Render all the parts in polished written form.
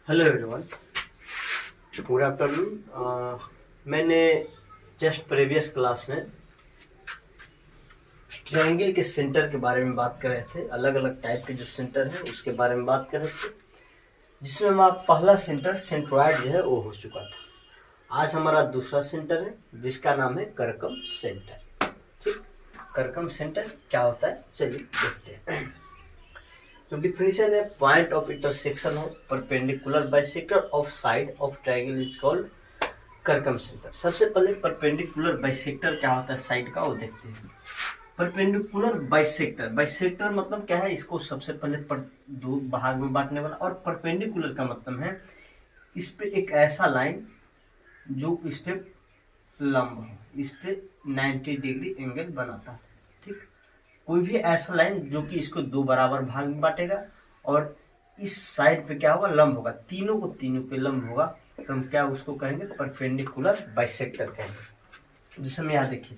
Hello everyone, good afternoon. मैंने just previous class में triangle के सेंटर के बारे में बात कर रहे थे। अलग अलग टाइप के जो सेंटर है उसके बारे में बात कर रहे थे, जिसमें हमारा पहला सेंटर सेंट्रॉइड जो है वो हो चुका था। आज हमारा दूसरा सेंटर है जिसका नाम है कर्कम सेंटर। ठीक, कर्कम सेंटर क्या होता है चलिए देखते हैं। तो डिफिनेशन है, point of intersection of perpendicular bisector of side of triangle is called circum centre. सबसे पहले परपेंडिकुलर बाइसेक्टर क्या होता है साइड का वो देखते हैं। परपेंडिकुलर बाइसेक्टर, बाइसेक्टर मतलब क्या है, इसको सबसे पहले दो भाग में बांटने वाला। और परपेंडिकुलर का मतलब है इस पे एक ऐसा लाइन जो इस पे लंब हो, इस पे 90 डिग्री एंगल बनाता है। ठीक, कोई भी ऐसा लाइन जो कि इसको दो बराबर भाग में बांटेगा और इस साइड पे क्या होगा, लंब होगा, तीनों को तीनों पे लंब होगा, तो हम क्या उसको कहेंगे, परपेंडिकुलर बाइसेक्टर कहेंगे। जैसे हम यहाँ देखिए,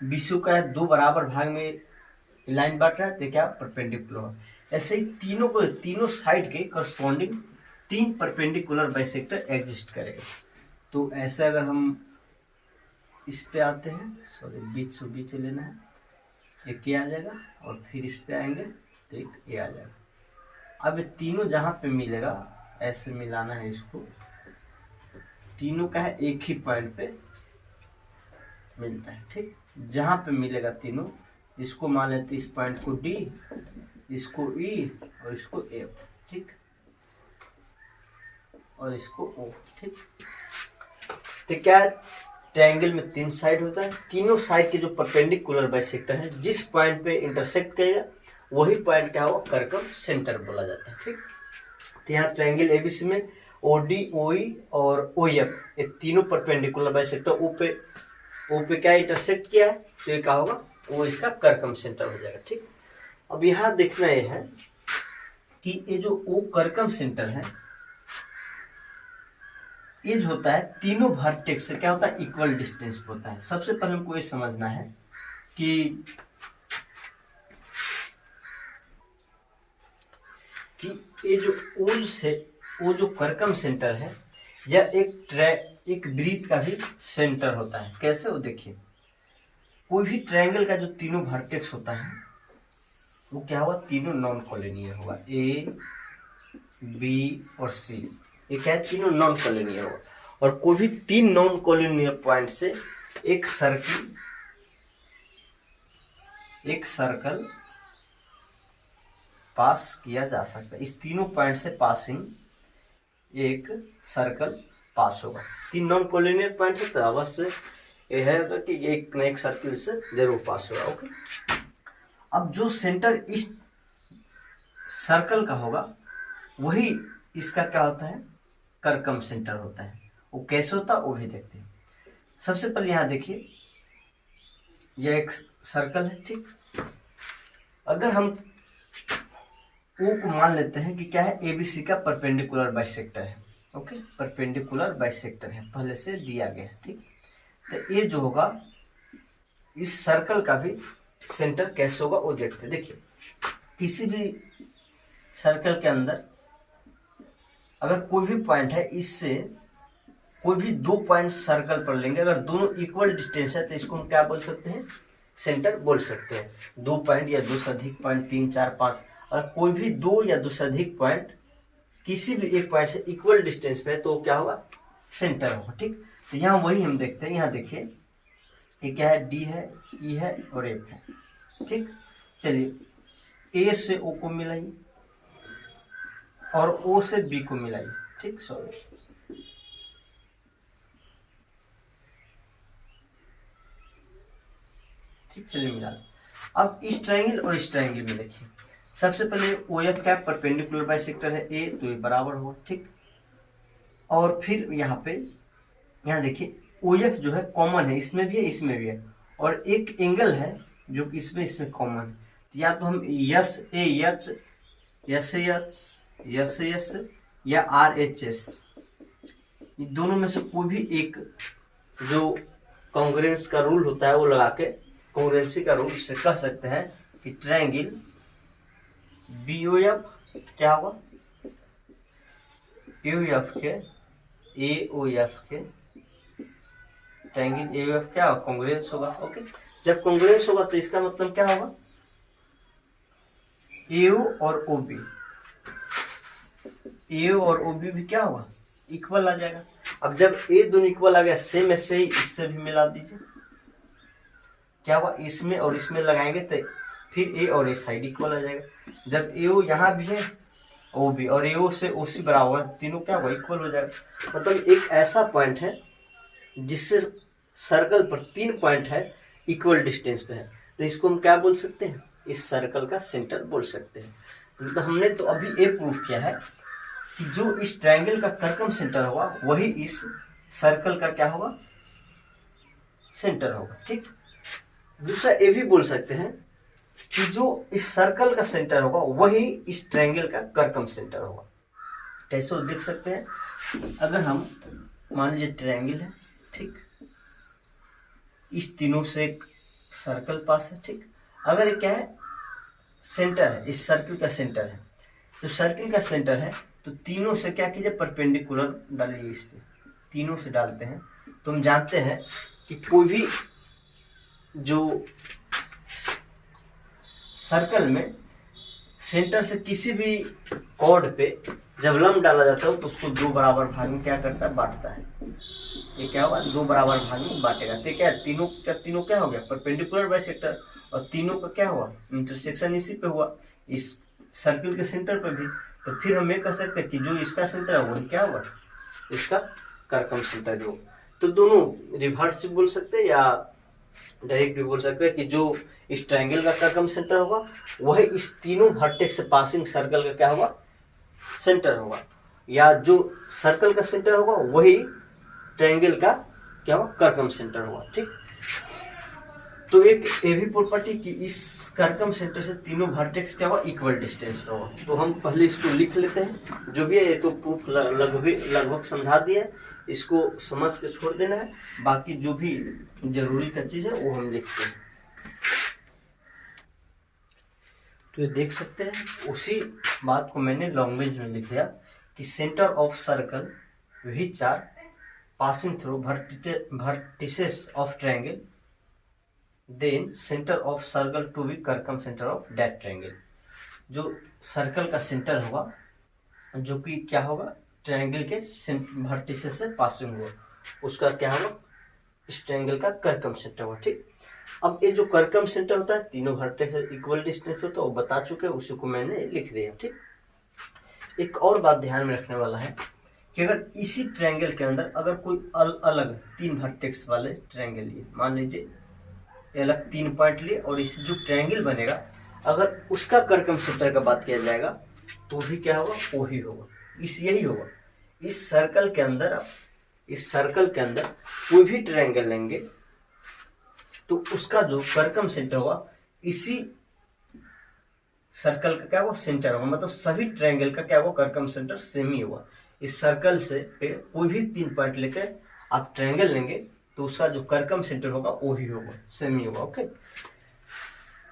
विषु का दो बराबर भाग में लाइन बांट रहा है तो क्या परपेंडिकुलर। ऐसे ही तीनों को, तीनों साइड के करस्पॉन्डिंग तीन परपेंडिकुलर बाइसेक्टर एग्जिस्ट करेगा। तो ऐसे अगर हम इस पे आते हैं, सॉरी बीच से बीच लेना है, एक ये आ जाएगा और फिर इस पे आएंगे तो एक ये आ जाएगा। अब तीनों जहां पे मिलेगा ऐसे मिलाना है इसको, तीनों का है एक ही पॉइंट पे मिलता है। ठीक, जहां पे मिलेगा तीनों, इसको मान लेते इस पॉइंट को डी, इसको ई और इसको एफ। ठीक, और इसको ओ। ठीक, तो क्या ट्रायंगल में तीन साइड होता है, तीनों साइड के जो परपेंडिकुलर बाइसेक्टर है जिस पॉइंट पे इंटरसेक्ट करेगा वही पॉइंट क्या होगा, कर्कम सेंटर बोला जाता है। ठीक, तो यहाँ ट्रायंगल एबीसी में ओडी, ओई और ओएफ, ये तीनों परपेंडिकुलर बाइसेक्टर ओ पे क्या इंटरसेक्ट किया है, तो ये क्या होगा, वो इसका कर्कम सेंटर हो जाएगा। ठीक, अब यहाँ देखना ये है कि ये जो ओ कर्कम सेंटर है, ये जो होता है तीनों वर्टेक्स से क्या होता है, इक्वल डिस्टेंस पे होता है। सबसे पहले हमको ये समझना है कि ये जो वो जो कर्कम सेंटर है, यह एक वृत्त का भी सेंटर होता है। कैसे, वो देखिए, कोई भी ट्रायंगल का जो तीनों वर्टेक्स होता है वो क्या होगा, तीनों नॉन कोलिनियर होगा। ए, बी और सी, ये क्या है, तीनों नॉन कोलिनियर होगा। और कोई भी तीन नॉन कोलिनियर पॉइंट से एक सर्कल पास किया जा सकता है। इस तीनों पॉइंट से पासिंग एक सर्कल पास होगा। तीन नॉन कोलिनियर पॉइंट है तो अवश्य यह है कि एक न एक सर्कल से जरूर पास होगा। ओके, अब जो सेंटर इस सर्कल का होगा वही इसका क्या होता है, कर्कम सेंटर होता है। वो कैसे होता है वो भी देखते हैं। सबसे पहले यहाँ देखिए, यह एक सर्कल है। ठीक, अगर हम ओ को मान लेते हैं कि क्या है, एबीसी का परपेंडिकुलर बाइसेक्टर है। ओके, परपेंडिकुलर बाइसेक्टर है, पहले से दिया गया है। ठीक, तो ये जो होगा इस सर्कल का भी सेंटर कैसे होगा वो देखते हैं। देखिए, किसी भी सर्कल के अंदर अगर कोई भी पॉइंट है, इससे कोई भी दो पॉइंट सर्कल पर लेंगे, अगर दोनों इक्वल डिस्टेंस है तो इसको हम क्या बोल सकते हैं, सेंटर बोल सकते हैं। दो पॉइंट या दो से अधिक पॉइंट, 3, 4, 5, अगर कोई भी दो या दो से अधिक पॉइंट किसी भी एक पॉइंट से इक्वल डिस्टेंस पे है तो क्या होगा, सेंटर होगा। ठीक, तो यहाँ वही हम देखते हैं। यहाँ देखिए, ये क्या है, डी है, ई है और एफ है। ठीक, चलिए ए से ओ को मिलाइए और ओ से बी को मिलाइए। ठीक, सॉरी, ठीक, चलिए मिला। अब इस ट्रायंगल और इस ट्रायंगल में देखिए, सबसे पहले ओ एफ क्या परपेंडिकुलर बाइसेक्टर है ए, तो ये बराबर होगा। ठीक, और फिर यहाँ देखिए ओ एफ जो है कॉमन है, इसमें भी है इसमें भी है, और एक एंगल है जो कि इसमें कॉमन है। तो या तो हम yes A yes, yes yes, yes yes या आर एच एस, दोनों में से कोई भी एक जो कॉन्ग्रुएंस का रूल होता है वो लगा के, कॉन्ग्रुएंसी का रूल से कह सकते हैं कि ट्रायंगल बी ओ एफ क्या होगा, यू एफ के ए ओ एफ के ट्रायंगल ए ओ एफ क्या होगा, कॉन्ग्रुएंस होगा। ओके, जब कॉन्ग्रुएंस होगा तो इसका मतलब क्या होगा, ए और ओ बी, ए और ओ बी भी क्या होगा, इक्वल आ जाएगा। अब जब ए दोनों इक्वल आ गया, सेम ऐसे ही इससे भी मिला दीजिए, क्या हुआ, इसमें और इसमें लगाएंगे तो फिर ए और ए साइड इक्वल आ जाएगा। जब ए ओ यहाँ भी है, ओ भी, और ए ओ से ओ सी बराबर, तीनों क्या हुआ, इक्वल हो जाएगा। मतलब एक ऐसा पॉइंट है जिससे सर्कल पर 3 पॉइंट है, इक्वल डिस्टेंस पे है, तो इसको हम क्या बोल सकते हैं, इस सर्कल का सेंटर बोल सकते हैं। तो हमने तो अभी ये प्रूफ किया है कि जो इस ट्रायंगल का कर्कम सेंटर होगा वही इस सर्कल का क्या होगा, सेंटर होगा। ठीक, दूसरा ये भी बोल सकते हैं कि जो इस सर्कल का सेंटर होगा वही इस ट्रायंगल का कर्कम सेंटर होगा। कैसे हो देख सकते हैं, अगर हम मान लीजिए ट्रायंगल है, ठीक, इस तीनों से एक सर्कल पास है, ठीक, अगर ये क्या है, सेंटर है, इस सर्कल का सेंटर है, तो सर्कल का सेंटर है तो तीनों से क्या कीजिए, परपेंडिकुलर डालिए, इस पे तीनों से डालते हैं तो हम जानते हैं कि कोई भी जो सर्कल में सेंटर से किसी भी कॉर्ड पे जब लंब डाला जाता है तो उसको 2 बराबर भाग में क्या करता है, बांटता है। ये क्या होगा, 2 बराबर भाग में बांटेगा। तो क्या तीनों क्या हो गया, परपेंडिकुलर बाइसेक्टर, और तीनों का क्या हुआ, इंटरसेक्शन इसी पे हुआ, इस सर्कल के सेंटर पे भी। तो फिर हम ये कह सकते हैं कि जो इसका सेंटर है वही क्या हुआ, इसका कर्कम सेंटर जो। तो दोनों रिवर्स भी बोल सकते हैं या डायरेक्ट भी बोल सकते हैं कि जो इस ट्रायंगल का कर्कम सेंटर होगा वही इस तीनों वर्टेक्स से पासिंग सर्कल का क्या होगा, सेंटर होगा, या जो सर्कल का सेंटर होगा वही ट्रायंगल का क्या होगा, कर्कम सेंटर होगा। ठीक, तो एक ये भी प्रॉपर्टी कि इस कर्कम सेंटर से तीनों वर्टेक्स क्या होगा, इक्वल डिस्टेंस पे होगा। तो हम पहले इसको लिख लेते हैं, जो भी है ये तो प्रूफ लगभग समझा दिया है, इसको समझ के छोड़ देना है, बाकी जो भी जरूरी का चीज है वो हम लिखते हैं। तो ये देख सकते हैं, उसी बात को मैंने लैंग्वेज में लिख दिया कि centre of circle which are passing through vertices of triangle, then centre of circle to be circum centre of that triangle. जो सर्कल का सेंटर होगा जो कि क्या होगा, ट्रायंगल के वर्टिसेस से पासिंग हुआ, उसका क्या होगा, इस ट्रायंगल का कर्कम सेंटर होगा। ठीक, अब ये जो कर्कम सेंटर होता है तीनों वर्टेक्स से इक्वल डिस्टेंस होता है, वो बता चुके हैं, उसी को मैंने लिख दिया। ठीक, एक और बात ध्यान में रखने वाला है कि अगर इसी ट्रायंगल के अंदर अगर कोई अलग 3 वर्टेक्स वाले ट्रायंगल लिए, मान लीजिए अलग 3 पॉइंट लिए, और इस जो ट्रायंगल बनेगा अगर उसका कर्कम सेंटर का बात किया जाएगा तो भी क्या होगा, वही होगा, यही होगा। इस सर्कल के अंदर कोई भी ट्रायंगल लेंगे तो उसका जो कर्कम सेंटर होगा इसी सर्कल का क्या होगा, सेंटर होगा। मतलब सभी ट्रायंगल का क्या होगा, कर्कम सेंटर सेम ही होगा। इस सर्कल से कोई भी 3 पॉइंट लेकर आप ट्रायंगल लेंगे तो उसका जो कर्कम सेंटर होगा वो ही होगा, सेम ही होगा। ओके,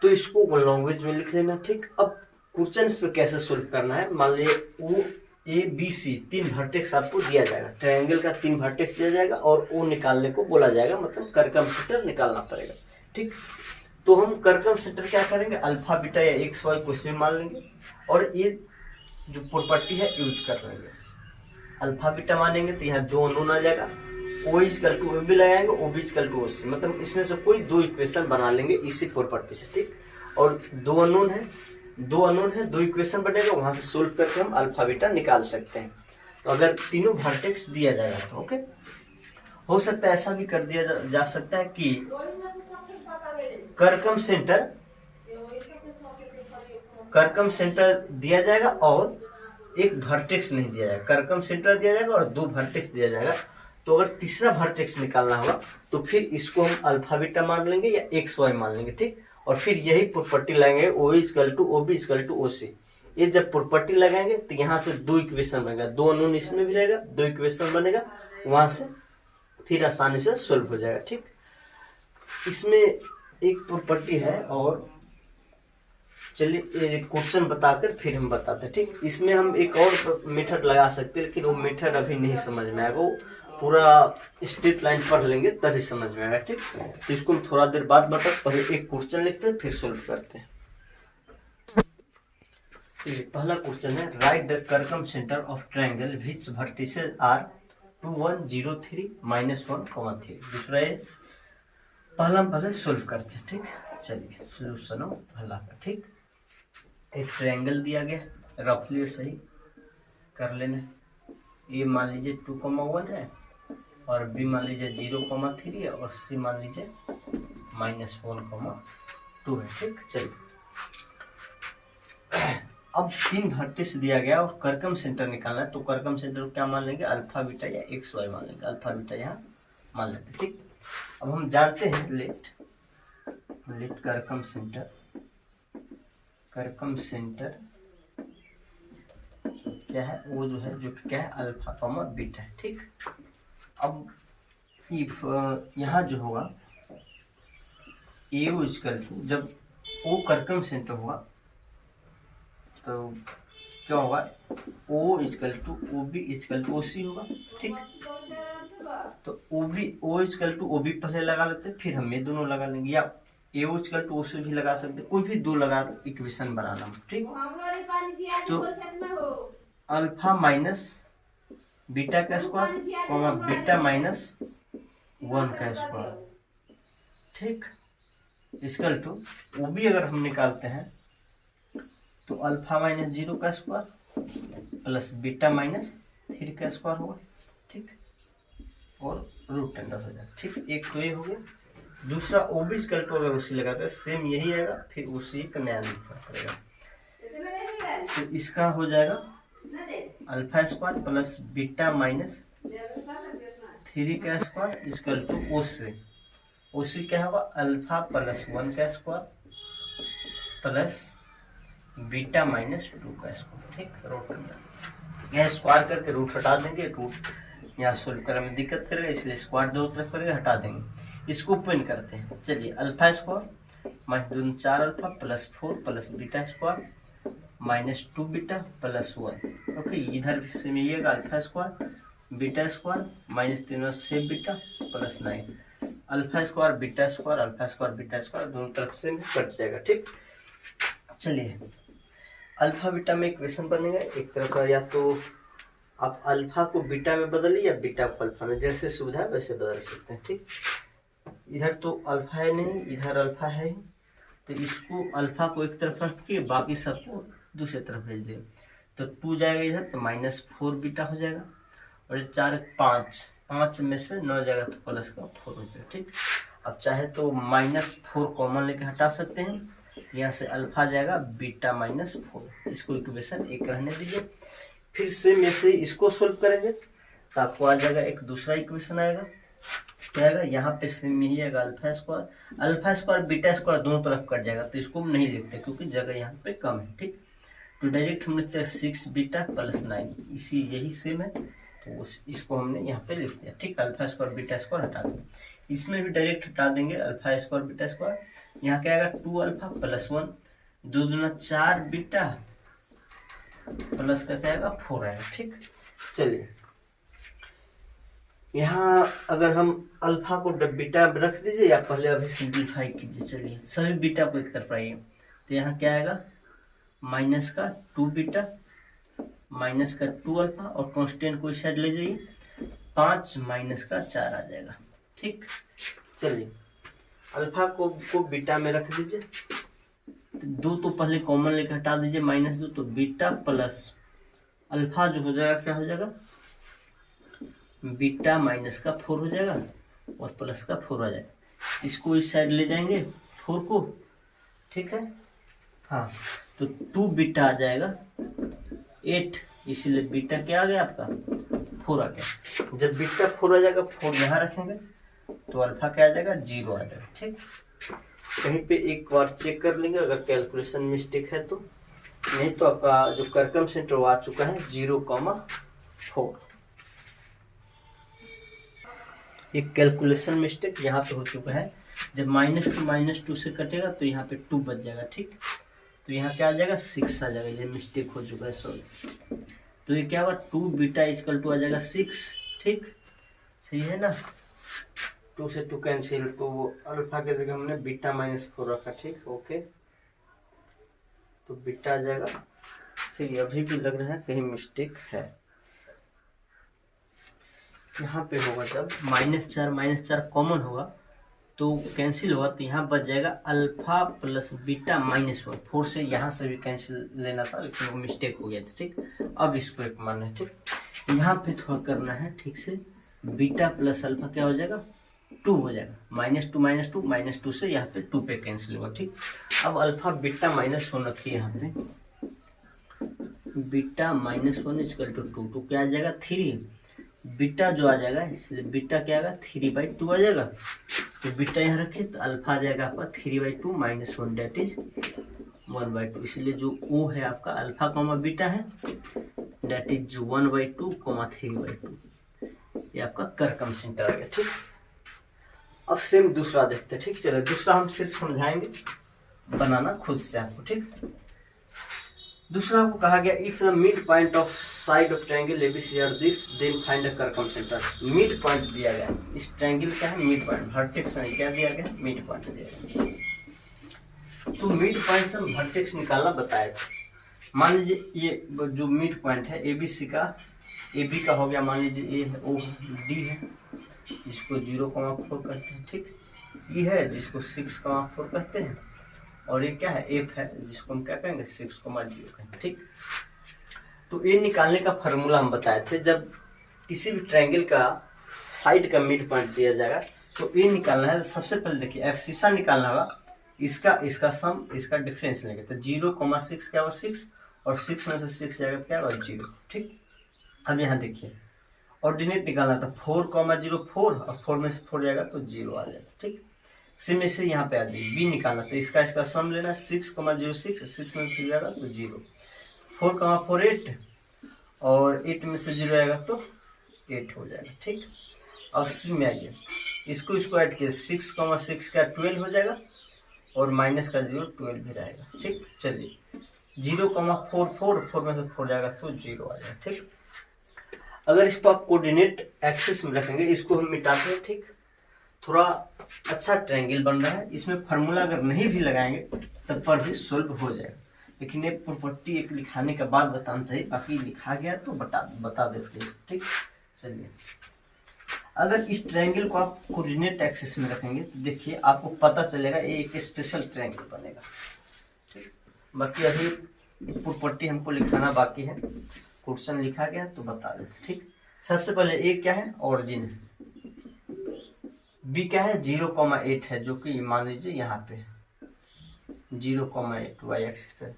तो इसको लैंग्वेज में लिख लेना। ठीक, अब क्वेश्चन पे कैसे सोल्व करना है, मान लीजिए ओ ए बी सी 3 वर्टेक्स आपको दिया जाएगा, ट्रायंगल का 3 वर्टेक्स दिया जाएगा और ओ निकालने को बोला जाएगा, मतलब कर्कम सेंटर निकालना पड़ेगा। ठीक, तो हम कर्कम सेंटर क्या करेंगे, अल्फा बीटा या एक्स वाई कुछ भी मान लेंगे और ये जो प्रॉपर्टी है यूज कर लेंगे। अल्फा बीटा मानेंगे तो यहाँ 2 अननोन आ जाएगा, O equal to O B लगाएंगे, O B equal to O C, मतलब इसमें से कोई 2 इक्वेशन बना लेंगे इसी प्रॉपर्टी से। ठीक, और 2 अननोन है, 2 इक्वेशन बनेगा, वहां से सोल्व करके हम अल्फा बीटा निकाल सकते हैं। तो अगर तीनों वर्टेक्स दिया जाएगा तो ओके, हो सकता है ऐसा भी कर दिया जा सकता है कि कर्कम सेंटर दिया जाएगा और एक वर्टेक्स नहीं दिया जाएगा, कर्कम सेंटर दिया जाएगा और 2 वर्टेक्स दिया जाएगा। तो अगर तीसरा वर्टेक्स निकालना होगा तो फिर इसको हम अल्फा बीटा मान लेंगे या एक्स वाई मान लेंगे। ठीक, और फिर यही प्रॉपर्टी लगाएंगे, O equal to O B equal to O C. ये जब प्रॉपर्टी लगाएंगे तो यहाँ से 2 इक्वेशन बनेगा, 2 अननोन इसमें भी रहेगा, 2 इक्वेशन बनेगा, वहां से फिर आसानी से सोल्व हो जाएगा। ठीक, इसमें एक प्रॉपर्टी है और चलिए ये क्वेश्चन बताकर फिर हम बताते हैं, ठीक। इसमें हम एक और मेथड लगा सकते हैं, लेकिन वो मेथड अभी नहीं समझ में आएगा, वो पूरा स्ट्रेट लाइन पढ़ लेंगे तभी समझ में आएगा, ठीक। तो इसको हम थोड़ा देर बाद बताते, पहले एक क्वेश्चन लिखते हैं फिर सोल्व करते हैं। पहला क्वेश्चन है, write the circum centre of triangle which vertices are 2 1 0 3 -1, 3। दूसरा है, पहला हम पहले सोल्व करते हैं, ठीक। चलिए सोल्यूशन ऑफ पहला का, ठीक। एक ट्रायंगल दिया गया, रफली सही कर लेना। ए मान लीजिए 2, 1 है, और बी मान लीजिए 0, 3 है, और सी मान लीजिए -1, 2 है, ठीक। चलिए अब 3 वर्टिस दिया गया और कर्कम सेंटर निकालना है, तो कर्कम सेंटर को क्या मान लेंगे, अल्फा बीटा या एक्स वाई मान लेंगे। अल्फा बीटा यहाँ मान लेते हैं, ठीक। अब हम जानते हैं लेट कर्कम सेंटर क्या है, वो जो है, जो क्या है, अल्फा बीटा है, ठीक। अब इफ यहाँ जो होगा ए इक्वल टू, जब ओ कर्कम सेंटर होगा तो क्या होगा, O equal to O B equal to O C होगा, ठीक। तो O equal to O B पहले लगा लेते हैं, फिर हम ये दोनों लगा लेंगे, या ए इक्वल टू ओ सी भी लगा सकते हैं, कोई भी दो लगा इक्वेशन बनाना, ठीक। तो अल्फा माइनस बीटा का स्क्वायर, बीटा -1 का स्क्वायर, ठीक, इक्वल टू ओ बी अगर हम निकालते हैं तो अल्फा -0 का स्क्वायर प्लस बीटा -3 का स्क्वायर होगा, ठीक, और रूट अंडर हो जाएगा, ठीक। एक तो ये हो गया। दूसरा ओबी इक्वल टू अगर उसी लगाते हैं सेम यही आएगा, फिर उसी का नया लिखना पड़ेगा, तो इसका हो जाएगा अल्फा स्क्वायर प्लस बीटा -3 का स्क्वायर इक्वल टू ओसी क्या होगा, अल्फा +1 का स्क्वायर प्लस बीटा -2 का स्क्वायर, ठीक, रूट अंडर। यह स्क्वायर करके रूट हटा देंगे, रूट यहाँ सोल्व करने में दिक्कत करेगा, इसलिए स्क्वायर दो तरफ करेगा, हटा देंगे। इसको ओपन करते हैं, चलिए alpha square -4 alpha +4 plus beta square -2 beta +1, okay. इधर से मिलेगा alpha square beta square -3 6 beta +9, alpha square beta square, alpha square beta square दोनों तरफ से कट जाएगा, ठीक। चलिए अल्फा बीटा में इक्वेशन बनेगा, एक तरह का, या तो आप अल्फा को बीटा में बदलिए या बीटा को अल्फा में, जैसे सुविधा है वैसे बदल सकते हैं, ठीक। इधर तो अल्फा है नहीं, इधर अल्फा है, तो इसको अल्फा को एक तरफ रख के बाकी सबको दूसरी तरफ भेज दें, तो 2 जाएगा इधर, तो -4 बीटा हो जाएगा, और 4 5 में से 9 जाएगा तो प्लस का 4 हो जाएगा, ठीक। अब चाहे तो -4 कॉमन लेके हटा सकते हैं, यहाँ से अल्फा जाएगा बीटा -4, इसको इक्वेशन 1 रहने दीजिए। फिर से में से इसको सोल्व करेंगे तो आपको आ जाएगा एक दूसरा इक्वेशन आएगा, क्या आएगा, यहाँ पे से मिल जाएगा अल्फा स्क्वायर बीटा स्क्वायर दोनों तरफ कट जाएगा, तो इसको हम नहीं लिखते क्योंकि जगह यहाँ पे कम है, ठीक। तो डायरेक्ट हम लिखते हैं 6 बीटा +9, इसी यही सेम है, तो इसको हमने यहाँ पे लिख दिया, ठीक। अल्फा स्क्वायर बीटा स्क्वायर हटा देंगे, इसमें भी डायरेक्ट हटा देंगे अल्फा स्क्वायर बीटा स्क्वायर, यहाँ क्या आएगा 2 अल्फा +1 2 दूना 4 बीटा प्लस का क्या आएगा 4 आएगा, ठीक। चलिए यहाँ अगर हम अल्फा को बीटा रख दीजिए, या पहले अभी सिंप्लीफाई कीजिए, चलिए सभी बीटा को एक तरफ आइए, तो यहाँ क्या आएगा -2 बीटा -2 अल्फा, और कांस्टेंट को इस साइड ले जाइए, 5 -4 आ जाएगा, ठीक। चलिए अल्फा को बीटा में रख दीजिए, दो तो पहले कॉमन लेकर हटा दीजिए -2, तो बीटा प्लस अल्फा जो हो जाएगा क्या हो जाएगा, बीटा -4 हो जाएगा और प्लस का 4 आ जाएगा, इसको इस साइड ले जाएंगे 4 को, ठीक है, हाँ। तो 2 बीटा आ जाएगा 8, इसलिए बीटा क्या आ गया आपका 4 आ गया। जब बीटा 4 आ जाएगा, 4 यहाँ रखेंगे तो अल्फा क्या आ जाएगा 0 आ जाएगा, ठीक। कहीं पे एक बार चेक कर लेंगे अगर कैलकुलेशन मिस्टेक है तो, नहीं तो आपका जो कर्कम सेंटर आ चुका है 0,4। एक कैलकुलेशन मिस्टेक यहाँ पे हो चुका है, जब -2 से कटेगा तो यहाँ पे 2 बच जाएगा, ठीक। तो यहाँ क्या आ जाएगा 6 आ जाएगा, ये मिस्टेक हो चुका है सॉरी। तो ये क्या होगा 2 बीटा इक्वल टू आ जाएगा 6, ठीक सही है ना। 2 से 2 कैंसिल, तो अल्फा के जगह हमने बीटा -4 रखा, ठीक ओके। तो बीटा आ जाएगा, ठीक है। अभी भी लग रहा है कहीं मिस्टेक है, यहाँ पे होगा जब -4 कॉमन होगा तो कैंसिल होगा, तो यहाँ बच जाएगा अल्फा प्लस बीटा -1। 4 से यहाँ से भी कैंसिल लेना था लेकिन वो मिस्टेक हो गया था, ठीक। अब इसको एक मान है, ठीक। यहाँ पे थोड़ा करना है ठीक से, बीटा प्लस अल्फा क्या हो जाएगा 2 हो जाएगा, -2 से यहाँ पे 2 पे कैंसिल होगा, ठीक। अब अल्फा बीटा -1 रखिए यहाँ पे, बीटा -1 इक्वल टू 2, तो क्या आ जाएगा 3। बीटा जो आ जाएगा, इसलिए बीटा क्या आएगा 3/2 आ जाएगा। तो बीटा यहाँ रखिए तो अल्फा आ जाएगा आपका 3/2 -1 डेट इज 1/2। इसलिए जो ओ है आपका अल्फा कॉमा बीटा है डेट इज 1/2 3/2। ये आपका कर्कम सेंटर आ गया, ठीक। अब सेम दूसरा देखते हैं, ठीक। चलो दूसरा हम सिर्फ समझाएंगे, बनाना खुद से आपको, ठीक। दूसरा आपको कहा गया if the mid point of side of triangle ABC are this then find the circum centre. Mid point दिया गया, इस ट्रायंगल का है मिड पॉइंट, वर्टेक्स है क्या दिया गया मिड पॉइंट दिया गया। तो मिड पॉइंट से हम वर्टेक्स निकालना बताया था। मान लीजिए ये जो मिड पॉइंट है एबीसी का, AB का हो गया, मान लीजिए A है, O D है जिसको 0,4 कहते हैं, ठीक। E है जिसको 6,4 कहते हैं, और ये क्या है F है जिसको हम क्या कहेंगे 6,0 कहेंगे, ठीक। तो ये निकालने का फार्मूला हम बताए थे, जब किसी भी ट्रायंगल का साइड का मिड पॉइंट दिया जाएगा तो ये निकालना है। सबसे पहले देखिए एब्सिसा निकालना होगा, इसका सम इसका डिफरेंस लेंगे, तो 0,6 क्या होगा 6, और 6 में से 6 जाएगा क्या होगा 0, ठीक। अब यहाँ देखिए ऑर्डिनेट निकालना था 4,0 4, और 4 में से 4 जाएगा तो 0 आ जाएगा, ठीक। सी में से यहाँ पे आ जाएगी बी निकालना, तो इसका सम लेना 6,06, 6 में से जाएगा तो 0, 4,4 8, और 8 में से 0 आएगा तो 8 हो जाएगा, ठीक। अब सी में आइए, इसको ऐड किया 6,6 का 12 हो जाएगा, और माइनस का 0 12 भी रहेगा, ठीक। चलिए 0,44, 4 में से 4 जाएगा तो 0 आ जाएगा, ठीक। अगर इसको आप कोऑर्डिनेट एक्सिस में रखेंगे, इसको हम मिटाते हैं, ठीक। थोड़ा अच्छा ट्रायंगल बन रहा है, इसमें फार्मूला अगर नहीं भी लगाएंगे तब पर भी सोल्व हो जाएगा, लेकिन ये प्रॉपर्टी एक लिखाने के बाद बताना चाहिए, बाकी लिखा गया तो बता देते हैं, ठीक। चलिए अगर इस ट्रायंगल को आप कोऑर्डिनेट एक्सिस में रखेंगे तो देखिए आपको पता चलेगा ये एक स्पेशल ट्रायंगल बनेगा, ठीक। बाकी अभी प्रॉपर्टी हमको लिखाना बाकी है, क्वेश्चन लिखा गया तो बता देते, ठीक। सबसे पहले ए क्या है ऑरिजिन है, बी क्या है 0,8 है जो कि मान लीजिए यहाँ पे 0,8 वाई एक्सिस पे,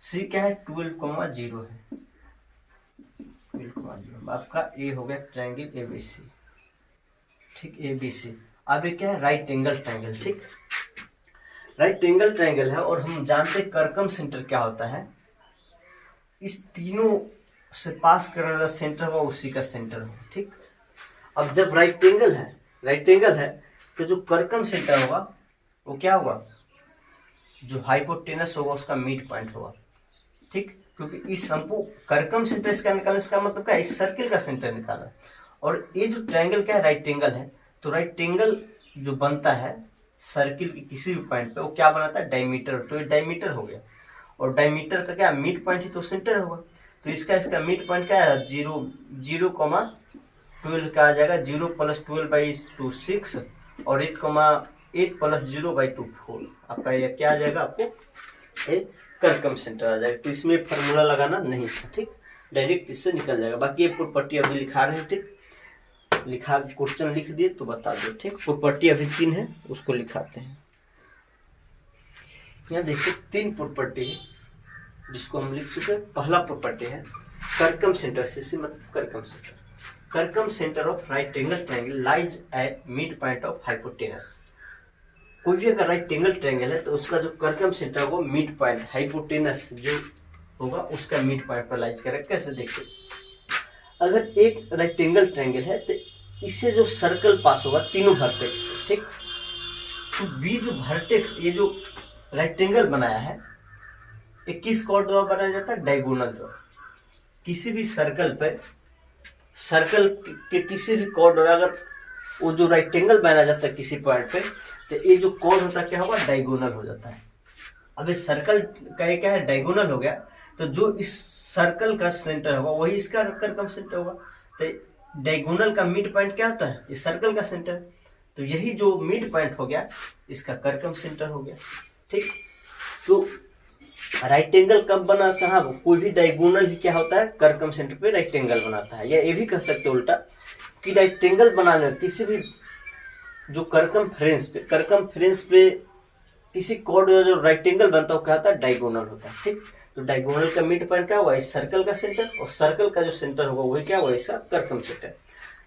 सी क्या है 12,0 है 12,0। आपका ए हो गया ट्रायंगल एबीसी, ठीक एबीसी। अब ये क्या है राइट एंगल ट्रायंगल, ठीक। राइट एंगल ट्रायंगल है, और हम जानते हैं कर्कम सेंटर क्या होता है, इस तीनों से पास करने वाला सेंटर हुआ उसी का सेंटर हो, ठीक। अब जब राइट एंगल है तो जो कर्कम सेंटर होगा वो क्या होगा, जो हाइपोटेनस होगा उसका मिड पॉइंट होगा, ठीक। क्योंकि इस हमको कर्कम सेंटर इसका निकालना, इसका मतलब क्या है इस सर्किल का सेंटर निकालना, और ये जो ट्रायंगल क्या है राइट एंगल है, तो राइट एंगल जो बनता है सर्किल के किसी भी पॉइंट पे वो क्या बनाता है डायमीटर, तो ये डायमीटर हो गया, और डायमीटर का क्या मिड पॉइंट ही तो सेंटर होगा, तो इसका मिड पॉइंट क्या है 0,12 का आ जाएगा, 0 + 12/2 6, और 8 + 0/2 4। आपका ये क्या आ जाएगा, आपको ये कर्कम सेंटर आ जाएगा। तो इसमें फार्मूला लगाना नहीं था, ठीक, डायरेक्ट इससे निकल जाएगा। बाकी ये प्रॉपर्टी अभी लिखा रहे हैं, ठीक, लिखा क्वेश्चन लिख दिए तो बता दो, ठीक। प्रॉपर्टी अभी 3 है उसको लिखाते हैं। यहाँ देखिए 3 प्रॉपर्टी है जिसको हम लिख चुके हैं। पहला प्रॉपर्टी है कर्कम सेंटर, सीसी मतलब circum centre, circum centre of right angle triangle lies at mid point of hypotenuse. कोई भी अगर राइट एंगल ट्रायंगल है तो उसका जो कर्कम सेंटर होगा मिड पॉइंट हाइपोटेनस जो होगा उसका मिड पॉइंट पर लाइज करेगा। कैसे देखिए, अगर एक राइट एंगल ट्रायंगल है तो इससे जो सर्कल पास होगा तीनों वर्टेक्स से, ठीक। तो बी जो वर्टेक्स ये जो राइट एंगल बनाया है ये किस कॉर्ड द्वारा बनाया जाता है? डायगोनल द्वारा। किसी भी सर्कल पे, सर्कल के किसी भी कॉर्ड द्वारा अगर वो जो राइट एंगल बनाया जाता है किसी पॉइंट पे, तो ये जो कॉर्ड होता है क्या होगा? डायगोनल हो जाता है। अब इस सर्कल का ये क्या है? डायगोनल हो गया, तो जो इस सर्कल का सेंटर होगा वही इसका कर्कम सेंटर होगा। तो डायगोनल का मिड पॉइंट क्या होता है? इस सर्कल का सेंटर। तो यही जो मिड पॉइंट हो गया इसका कर्कम सेंटर हो गया। ठीक, तो राइट एंगल कब बना? कहाँ? कोई भी डायगोनल ही क्या होता है? कर्कम सेंटर पे राइट एंगल बनाता है। या ये भी कह सकते हो उल्टा कि राइट एंगल बनाने में किसी भी जो कर्कम फ्रेंस पे किसी कॉर्ड जो राइट एंगल बनता है वो क्या होता है? डायगोनल होता है। ठीक, तो डायगोनल का मिड पॉइंट क्या हुआ? इस सर्कल का सेंटर, और सर्कल का जो सेंटर होगा वही क्या हुआ? इसका कर्कम सेंटर।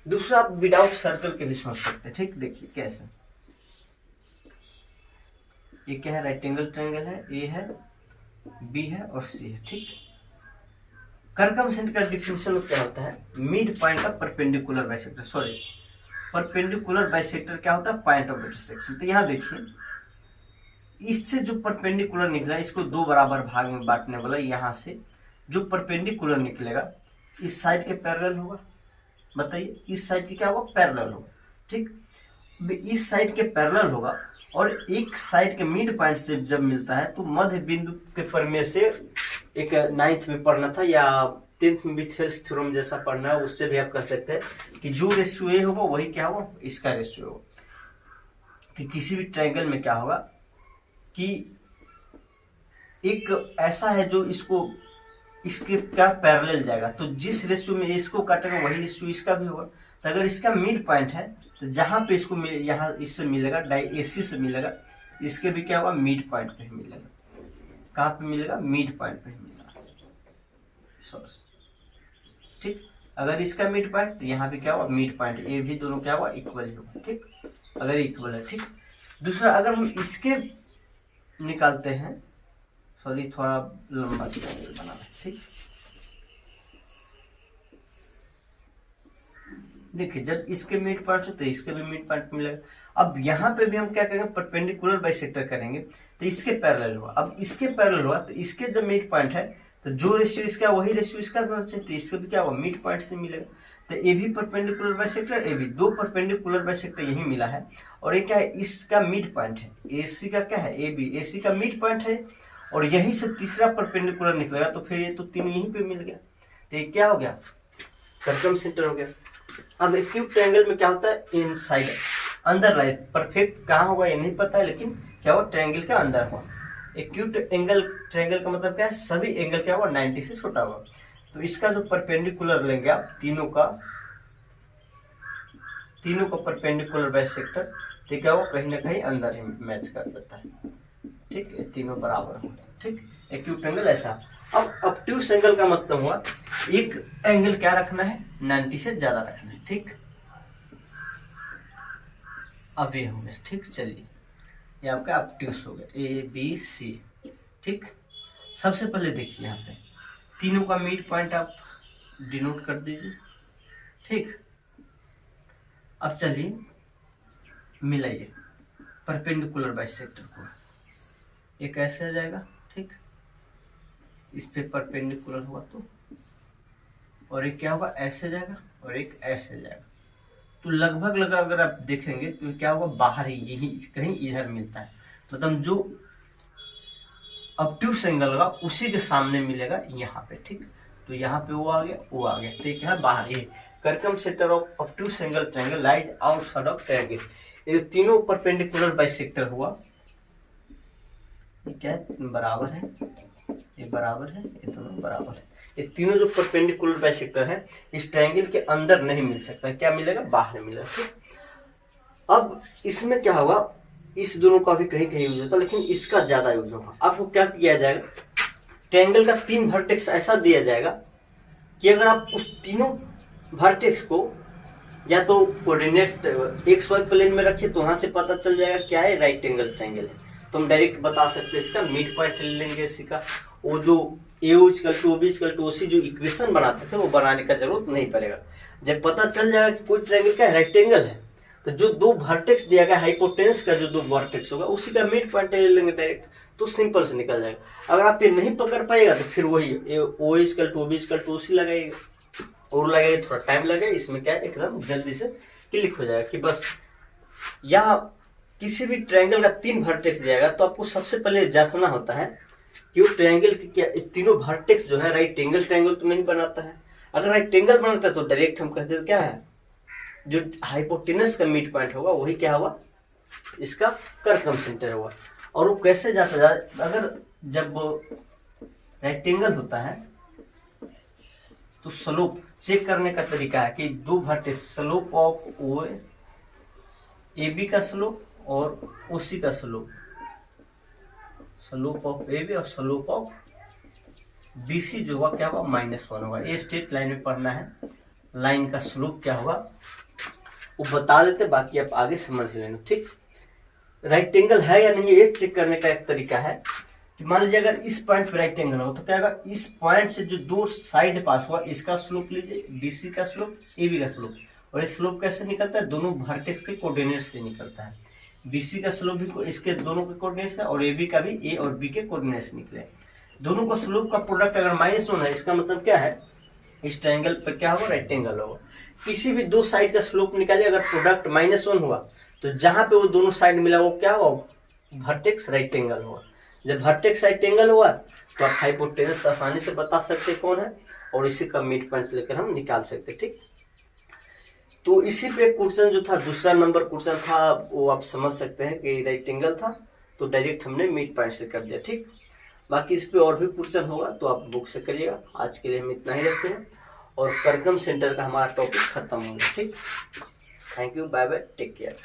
दूसरा, आप विदाउट सर्कल के भी समझ सकते हैं। ठीक, देखिए कैसे, ये क्या है? राइट एंगल ट्रायंगल है, ए है, बी है और सी है। ठीक, कर्कम सेंटर का डिफिनेशन क्या होता है? मिड पॉइंट का perpendicular bisector, sorry perpendicular bisector क्या होता है? Point of intersection. तो यहाँ देखिए, इससे जो परपेंडिकुलर निकला इसको दो बराबर भाग में बांटने वाला, यहाँ से जो परपेंडिकुलर निकलेगा इस साइड के पैरेलल होगा। बताइए, इस साइड के क्या होगा? पैरेलल होगा। ठीक, इस साइड के पैरेलल होगा, और एक साइड के मिड पॉइंट से जब मिलता है तो मध्य बिंदु के प्रमेय से, एक 9th में पढ़ना था या 10th में भी थेल्स थ्योरम जैसा पढ़ना है, उससे भी आप कर सकते हैं कि जो रेशियो ए होगा वही क्या होगा? इसका रेशियो होगा। कि किसी भी ट्रायंगल में क्या होगा कि एक ऐसा है जो इसको इसके क्या पैरेलल जाएगा, तो जिस रेशियो में इसको काटेगा वही रेशियो इसका भी होगा। तो अगर इसका मिड पॉइंट है तो जहां पे इसको यहाँ इससे मिलेगा, AC से मिलेगा, इसके भी क्या होगा? मिड पॉइंट पे ही मिलेगा। कहाँ पे मिलेगा? मिड पॉइंट पे ही मिलेगा। ठीक, अगर इसका मिड पॉइंट तो यहाँ पे क्या होगा? मिड पॉइंट, ये भी दोनों क्या होगा? इक्वल ही होगा। ठीक, अगर इक्वल है। ठीक, दूसरा, अगर हम इसके निकालते हैं, सॉरी थोड़ा लंबा बनाना है। ठीक, देखिए जब इसके मिड पॉइंट हो तो इसके भी मिड पॉइंट मिलेगा। अब यहाँ पे भी हम क्या करेंगे? परपेंडिकुलर बाइसेक्टर करेंगे, तो इसके पैरेलल हुआ। अब इसके पैरेलल हुआ तो इसके जब मिड पॉइंट है तो जो रेशियो इसका वही रेशियो इसका भी होना चाहिए, तो इसका भी क्या हुआ? मिड पॉइंट से मिलेगा। तो ए भी परपेंडिकुलर बाइसेक्टर, ए भी, दो परपेंडिकुलर बाइसेक्टर यही मिला है। और ये क्या है? इसका मिड पॉइंट है, AC का क्या है? AB, AC का मिड पॉइंट है, और यहीं से तीसरा परपेंडिकुलर निकलेगा, तो फिर ये तो तीनों यहीं पे मिल गया। तो ये क्या हो गया? कर्कम सेंटर हो गया। अब एक्यूट ट्रायंगल में क्या होता है? इनसाइड, अंदर लाइट, परफेक्ट कहाँ होगा ये नहीं पता है, लेकिन क्या होगा? ट्रायंगल के अंदर होगा। एक्यूट एंगल ट्रायंगल का मतलब क्या है? सभी एंगल क्या होगा? 90 से छोटा होगा। तो इसका जो परपेंडिकुलर लेंगे आप, तीनों का परपेंडिकुलर बाइसेक्टर, तो क्या होगा? कहीं ना कहीं अंदर ही मैच कर देता है। ठीक, तीनों बराबर होते हैं। ठीक, एक्यूट एंगल ऐसा। अब ऑब्ट्यूस एंगल का मतलब हुआ एक एंगल क्या रखना है? 90 से ज्यादा रखना है। ठीक, अब ये हो गया। ठीक, चलिए ये आपका ऑब्ट्यूस हो गया, ABC। ठीक, सबसे पहले देखिए यहाँ पे तीनों का मिड पॉइंट आप डिनोट कर दीजिए। ठीक, अब चलिए मिलाइए परपेंडिकुलर बाइसेक्टर को, ये कैसे आ जाएगा? ठीक, इस पे परपेंडिकुलर हुआ तो, और एक क्या होगा? ऐसे जाएगा, और एक ऐसे जाएगा। तो लगभग अगर आप देखेंगे तो क्या होगा? बाहर ही यही कहीं इधर मिलता है, तो मतलब जो ऑब्ट्यूस एंगल होगा उसी के सामने मिलेगा यहाँ पे। ठीक, तो यहाँ पे वो आ गया, वो आ गया, तो क्या है? बाहर ही। Circum centre of obtuse angle triangle lies outside of triangle. ये तीनों परपेंडिकुलर बाइसेक्टर हुआ, ये क्या है? बराबर है, ये बराबर है, ये दोनों बराबर है। ये तीनों जो परपेंडिकुलर बाइसेक्टर है इस ट्रायंगल के अंदर नहीं मिल सकता, क्या मिलेगा? बाहर मिलेगा। ठीक, अब इसमें क्या होगा? इस दोनों का भी कहीं कहीं यूज होता है, लेकिन इसका ज्यादा यूज होगा। आपको क्या किया जाएगा? ट्रायंगल का 3 वर्टेक्स ऐसा दिया जाएगा कि अगर आप उस तीनों वर्टेक्स को या तो कोऑर्डिनेट XY प्लेन में रखिए तो वहां से पता चल जाएगा क्या है? राइट एंगल ट्रायंगल है। तो हम डायरेक्ट बता सकते हैं इसका मिड पॉइंट ले लेंगे इसी का। वो जो AO=OB=OC जो इक्वेशन बनाते थे वो बनाने का जरूरत नहीं पड़ेगा। जब पता चल जाएगा कि कोई ट्रायंगल का राइट एंगल है तो जो दो वर्टेक्स दिया गया हाइपोटेनस का जो दो वर्टेक्स होगा उसी का मिड पॉइंट ले लेंगे डायरेक्ट। तो सिंपल से निकल जाएगा। अगर आप ये नहीं पकड़ पाएगा तो फिर वही O equal to B equal to उसी लगेगा और लगेगा, थोड़ा टाइम लगेगा। इसमें क्या है एकदम जल्दी से क्लिक हो जाएगा कि बस यहाँ किसी भी ट्रायंगल का 3 वर्टेक्स दिया तो आपको सबसे पहले जांचना होता है कि वो ट्रायंगल की क्या तीनों वर्टेक्स जो है राइट एंगल ट्रायंगल तो नहीं बनाता है। अगर राइट एंगल बनाता है तो डायरेक्ट हम कहते हैं क्या है, जो हाइपोटेनस का मिड पॉइंट होगा वही क्या होगा, इसका कर्कम सेंटर होगा। और वो कैसे जांचा जाए, अगर जब राइट एंगल होता है तो स्लोप चेक करने का तरीका है कि 2 vertex slope of O A B का स्लोप और ओसी का slope, slope of A B और स्लोप ऑफ बीसी जो होगा क्या होगा -1 होगा। ये स्ट्रेट लाइन में पढ़ना है, लाइन का स्लोप क्या होगा वो बता देते, बाकी आप आगे समझ लेना। ठीक, राइट एंगल है या नहीं ये चेक करने का एक तरीका है कि मान लीजिए अगर इस पॉइंट पे राइट एंगल हो तो क्या होगा, इस पॉइंट से जो 2 साइड पास हुआ इसका स्लोप लीजिए, बीसी का स्लोप ए बी का स्लोप। और ये स्लोप कैसे निकलता है, दोनों वर्टेक्स के कोऑर्डिनेट से निकलता है। बीसी का स्लोप भी इसके दोनों के कोऑर्डिनेट्स है और ए बी का भी ए और बी के कोऑर्डिनेट्स निकले। दोनों का स्लोप का प्रोडक्ट अगर -1 है इसका मतलब क्या है, इस ट्रायंगल पे क्या होगा, राइट एंगल होगा। किसी भी 2 साइड का स्लोप निकालिए, अगर प्रोडक्ट -1 हुआ तो जहां पे वो दोनों साइड मिला वो क्या होगा, वर्टेक्स राइट एंगल होगा। जब वर्टेक्स राइट एंगल हुआ तो आप हाइपोटेनस आसानी से बता सकते कौन है और इसी का मिड पॉइंट लेकर हम निकाल सकते। ठीक, तो इसी पे क्वेश्चन जो था दूसरा नंबर क्वेश्चन था वो आप समझ सकते हैं कि राइट एंगल था तो डायरेक्ट हमने मिड पॉइंट से कर दिया। ठीक, बाकी इस पे और भी क्वेश्चन होगा तो आप बुक से करिएगा। आज के लिए हम इतना ही रखते हैं और कर्कम सेंटर का हमारा टॉपिक खत्म हो गया। ठीक, thank you, bye bye, take care.